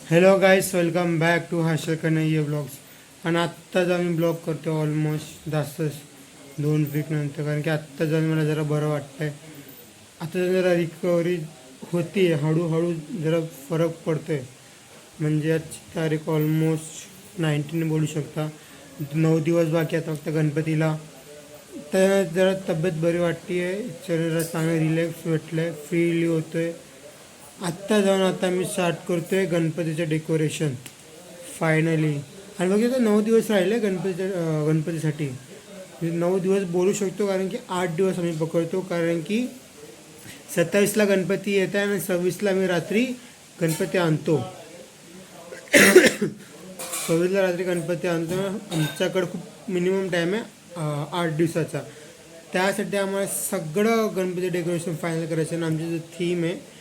Hello guys, welcome back to Harshal Kanhaiya blogs. आणि आत्ताच आम्ही ब्लॉग करतो ऑलमोस्ट जास्तच 2 वीक नंतर, कारण की आत्ता जाऊन मला जरा बरं वाटतं आहे. आता जरा रिकव्हरी होती आहे, हळूहळू जरा फरक पडतो आहे. म्हणजे आजची तारीख ऑलमोस्ट 19 बोलू शकता. 9 दिवस बाकी आता फक्त गणपतीला. तर जरा तब्येत बरी वाटते आहे, शरीरात चांगलं रिलॅक्स भेटलं आहे, फ्रीली होतो आहे. आत्ता जाऊन आता मी स्टार्ट करतो आहे गणपतीचं डेकोरेशन फायनली. आणि बघितलं 9 दिवस राहिले गणपतीसाठी. 9 दिवस बोलू शकतो, कारण की 8 दिवस आम्ही पकडतो, कारण की 27ला गणपती येत आहे आणि 26ला मी रात्री गणपती आणतो. 26ला रात्री गणपती आणतो. आमच्याकडं खूप मिनिमम टाईम आहे 8 दिवसाचा. त्यासाठी आम्हाला सगळं गणपती डेकोरेशन फायनल करायचं. आणि आमची जो थीम आहे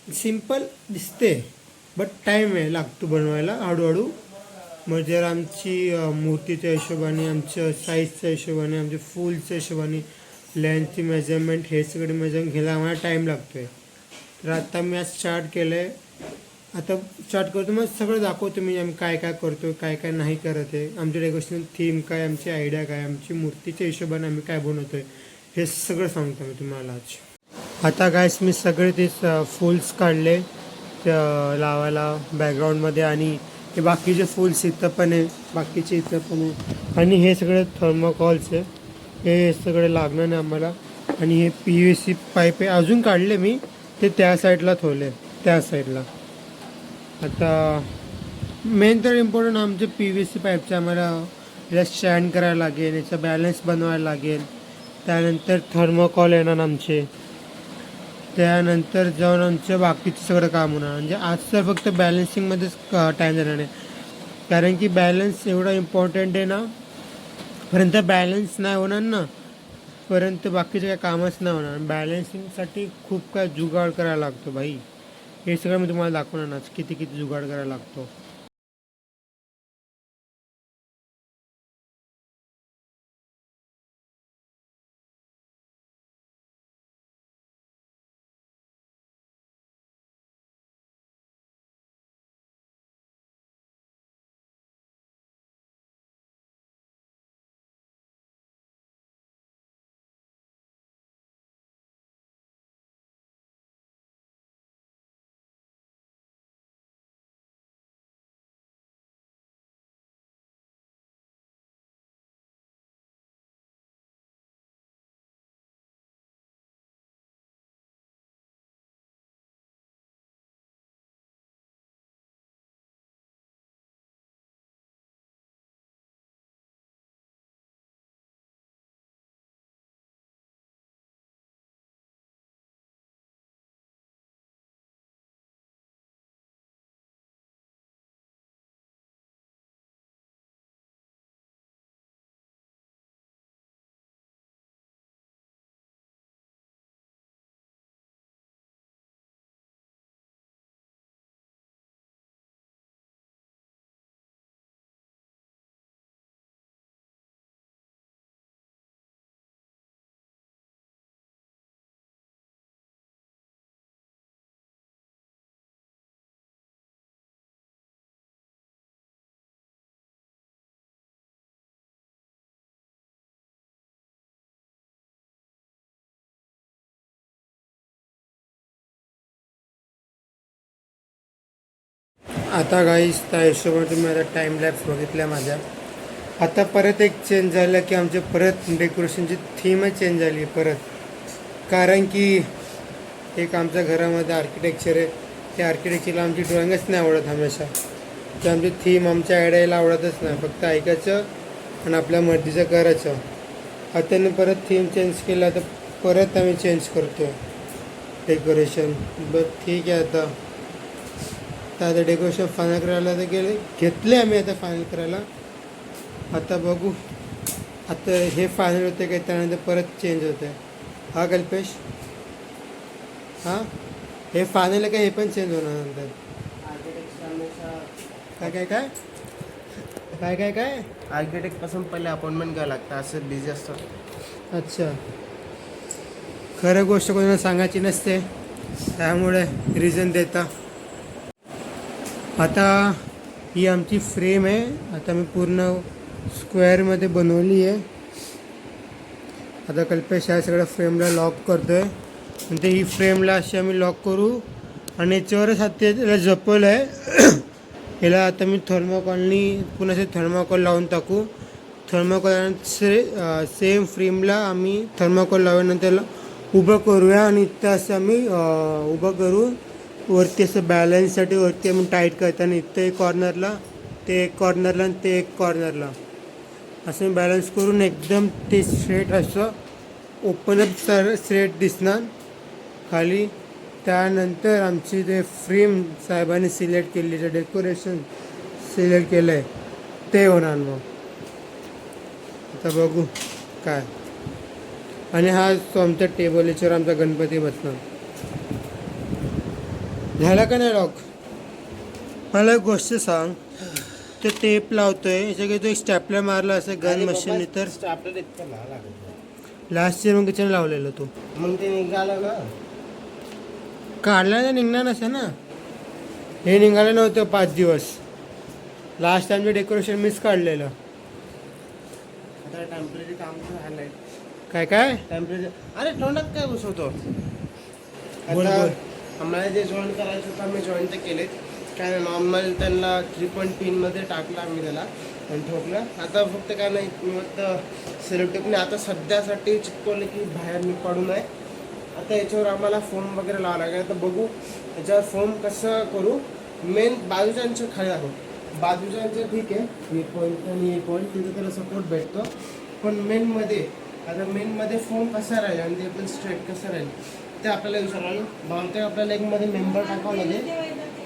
सिम्पल दिसते, बट टाईम आहे लागतो बनवायला हळूहळू. मग जर आमची मूर्तीच्या हिशोबाने, आमच्या साईजच्या हिशोबाने, आमच्या फुलच्या हिशोबाने, लेंथची मेजरमेंट, हे सगळे मेजरमेंट घ्यायला आम्हाला टाईम लागतो आहे. तर आता मी आज स्टार्ट केलं आहे. आता स्टार्ट करतो, मग सगळं दाखवतो मी आम्ही काय काय करतो, काय काय नाही करत आहे, आमच्या डेकोरेशन थीम काय, आमची आयडिया काय, आमची मूर्तीच्या हिशोबाने आम्ही काय बनवतो आहे, हे सगळं सांगतो मी तुम्हाला आज. आता गायस मी सगळे ते फुल्स काढले लावायला बॅकग्राऊंडमध्ये. आणि हे बाकीचे फुल्स इथं पण आहे, बाकीचे इथं पण आहे. आणि हे सगळे थर्मोकॉल्स आहे, हे सगळे लागणार नाही आम्हाला. आणि हे PVC पाईप आहे, अजून काढले मी ते त्या साईडला ठेवले, त्या साईडला. आता मेन तर इम्पॉर्टंट आमचे PVC पाईपचे आम्हाला याला स्टँड करायला लागेल, याचा बॅलन्स बनवायला लागेल. त्यानंतर थर्मोकॉल येणार आमचे. त्यानंतर जाऊन आमचं बाकीचं सगळं काम होणार. म्हणजे आज तर फक्त बॅलन्सिंगमध्येच टाईम जाणार आहे, कारण की बॅलन्स एवढा इम्पॉर्टंट आहे ना. पर्यंत बॅलन्स नाही होणार ना, पर्यंत बाकीचं काय कामच नाही होणार. बॅलन्सिंगसाठी खूप काय जुगाड करायला लागतो भाई. हे सगळं मी तुम्हाला दाखवणार ना किती किती जुगाड करायला लागतो. आता गाईस त्या हिशोबाने तुम्ही आता टाईम लॅप्स बघितल्या माझ्या. आता परत एक चेंज झालं की आमचे परत डेकोरेशनची थीमच चेंज झाली परत. कारण की एक आमच्या घरामध्ये आर्किटेक्चर आहे, त्या आर्किटेक्चरला आमची ड्रॉइंगच नाही आवडत हमेशा. तर आमची थीम आमच्या आयडियाला आवडतच नाही, फक्त ऐकायचं आणि आपल्या मर्जीचं करायचं. आता त्यांनी परत थीम चेंज केला, तर परत आम्ही चेंज करतो डेकोरेशन. बरं ठीक आहे. आता डेकोरेशन फायनल करायला तर घेतले आम्ही आता फायनल करायला. आता बघू आता हे फायनल होते काय, त्यानंतर परत चेंज होते. हा कल्पेश, हां हे फायनल आहे का, हे पण चेंज होणार नंतर. काय काय काय काय काय काय आर्किटेक्टपासून पहिले अपॉइंटमेंट घ्यावं लागतं, असं बिझी असतं. अच्छा, खरं गोष्ट कोणाला सांगायची नसते, त्यामुळे रिझन देता. आता ही आमची फ्रेम आहे. आता मी पूर्ण स्क्वेअरमध्ये बनवली आहे. आता कल्पेश ह्या सगळ्या फ्रेमला लॉक करतो आहे. नंतर ही फ्रेमला अशी आम्ही लॉक करू आणि याच्यावरच हात याला जपवलं आहे. याला आता मी थर्माकॉलनी पुन्हा असे थर्माकॉल लावून टाकू. थर्माकॉल सेम फ्रेमला आम्ही थर्माकॉल लावल्यानंतर त्याला उभं करूया आणि इथं असं आम्ही उभं करू. वरती असं बॅलन्ससाठी वरती आम्ही टाईट करताना इथं एक कॉर्नरला, ते एक कॉर्नरला आणि ते एक कॉर्नरला असं मी बॅलन्स करून एकदम ते स्ट्रेट असं ओपनअप स्ट्रेट दिसणार खाली. त्यानंतर आमची ते फ्रेम साहेबांनी सिलेक्ट केली, जे डेकोरेशन सिलेक्ट केलं आहे ते होणार. मग आता बघू काय. आणि हा तो आमचा टेबल, याच्यावर आमचा गणपती बसणार. झाला का नाही लॉक? मला एक गोष्ट सांग, तो टेप लावतोय याच्या काही तो एक स्टॅपलर मारला असं गन मशीन तर आपल्याला इतकं लागत लास्ट इयर मग त्याच्याने लावलेलं तो मग ते निघालं ना. काढला तर निघणार नसेल ना. हे निघालं नव्हतं 5 दिवस. लास्ट टाइमचं डेकोरेशन मिस काढलेलं. आता टेम्पररी काम झालंय. काय काय टेम्पररी अरे तोंडात काय घुसवतो. बोल, आता बोल. आम्हाला जे जॉईन करायचं होतं आम्ही जॉईन तर केलेत. काय नॉर्मल त्यांना 3 पिनमध्ये टाकला आम्ही त्याला आणि ठोकलं. आता फक्त काय नाही, मी फक्त सेलोटेपने आता सध्यासाठी चिपकवलं की बाहेर मी पडू नये. आता याच्यावर आम्हाला फोम वगैरे लावावं लागेल. आता बघू याच्यावर फोम कसं करू. मेन बाजूच्यांचं खाली दाखव. बाजूच्यांचं ठीक आहे, हे पॉईंट आणि हे पॉईंट तिथे त्याला सपोर्ट भेटतो. पण मेनमध्ये आता मेनमध्ये फोम कसा राहील आणि ते पण स्ट्रेट कसं राहील ते आपल्याला विचारायला बहुतेक आपल्याला एकमध्ये मेंबर टाकावं लागेल.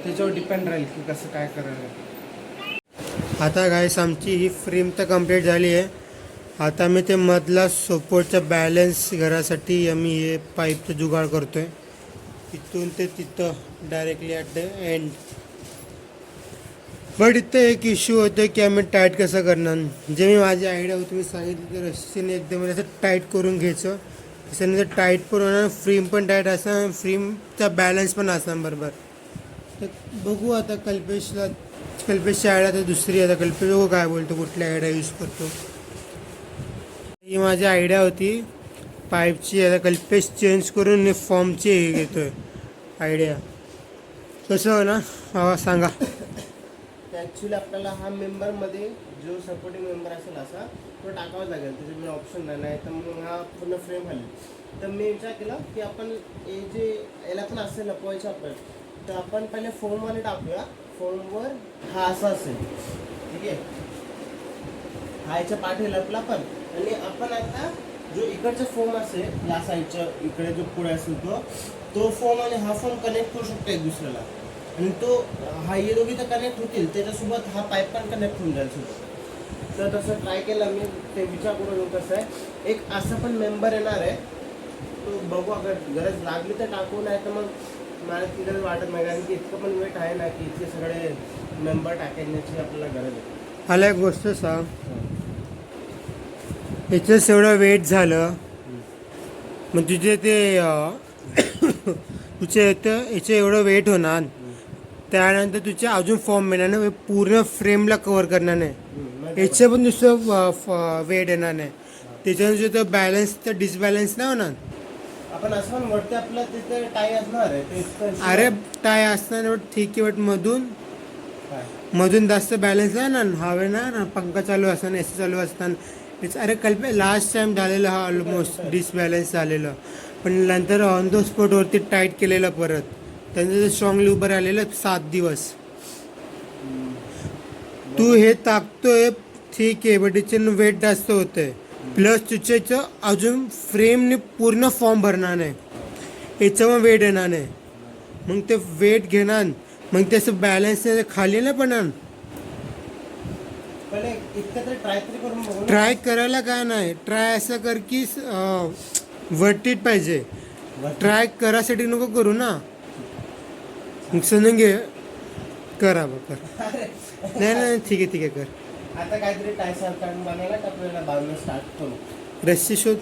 त्याच्यावर डिपेंड राहील की कसं काय करायला. आता गाईस आमची ही फ्रेम तर कंप्लीट झाली आहे. आता मी ते मधला सपोर्टचा बॅलन्स घरासाठी आम्ही हे पाईपचं जुगाड करतोय. इथून ते तिथं directly at the end. But इथं एक इश्यू होतो की आम्ही टाईट कसं करणार. जे मी माझी आयडिया होती मी सांगितलं तर रस्सीने एकदम असं टाईट करून घ्यायचं. त्याच्यानंतर टाईट पण होणार, फ्रेम पण टाईट असणार, फ्रेमचा बॅलन्स पण असणार बरोबर. तर बघू आता कल्पेशची आयडिया तर दुसरी. आता कल्पेश बघू काय बोलतो, कुठली आयडिया यूज करतो. ही माझी आयडिया होती पाईपची. आता कल्पेश चेंज करून फॉर्मची हे घेतोय आयडिया. कसं हो ना बाबा सांगा. ॲक्च्युली आपल्याला हा मेंबरमध्ये जो सपोर्टिंग मेंबर असेल असा तो टाकावाच लागेल. त्याच्यामुळे ऑप्शन नाही तर मग हा पूर्ण फ्रेम खाली. तर मी विचार केला की आपण हे जे याला पण असेल लपवायचं आपण, तर आपण पहिले फोमवाले टाकूया. फोमवर हा असा असेल, ठीक आहे. हा याच्या पाठी लपला पण. आणि आपण आता जो इकडचा फोम असेल या साईडच्या इकडे जो पुढे असेल तो फोम आणि हा फोम कनेक्ट करू शकतो एक दुसऱ्याला. आणि तो हा हे दोघी तर कनेक्ट होतील, त्याच्यासोबत हा पाईप पण कनेक्ट होऊन जाईल सोबत. तर तसं ट्राय केलं मी, ते विचार करून कसं आहे. एक असं पण मेंबर येणार आहे, तो बघू अगर गरज लागली तर टाकू, नाही तर मग मला ती गरज वाटत नाही. कारण की इतकं पण वेट आहे ना की इतके सगळे मेंबर टाकण्याची आपल्याला गरज आहे. मला एक गोष्ट सांग, याच्याच एवढं वेट झालं मग तुझे ते तुझे याचं एवढं वेट होणार, त्यानंतर तुझे अजून फॉर्म येणार ना, पूर्ण फ्रेमला कवर करणार नाही. याचं पण दुसरं वेट येणार नाही. त्याच्यानंतर तर बॅलन्स तर डिसबॅलन्स नाही होणार. आपण असं पण वरती आपलं तिथे टाय असणार आहे ते. अरे टाय असणार ठीक आहे, बट मधून जास्त बॅलन्स नाही ना. हवे ना, पंखा चालू असताना एसी चालू असताना. अरे लास्ट टाइम झालेलं हा ऑलमोस्ट डिसबॅलन्स झालेलं, पण नंतर ऑन द स्पॉटवरती टाईट केलेलं परत. त्यांचं स्ट्रॉंगली उभं राहिलेलं 7 दिवस. तू हे टाकतोय ठीक आहे, बट याच्यानं वेट जास्त होतंय. प्लस तुझ्याचं अजून फ्रेमने पूर्ण फॉर्म भरणार नाही, याच्यावर वेट येणार नाही. मग ते वेट घेणार, मग ते असं बॅलन्स खाली नाही पडणार. ट्राय करायला काय नाही, ट्राय असं कर की वर्टीट पाहिजे. ट्राय करासाठी नको करू ना. मग समजून घे, करा बा कर. नाही ठीक आहे कर. आता काहीतरी टाय सारखं बनायला आपल्याला बांधणं स्टार्ट करू. रस्सी शोध.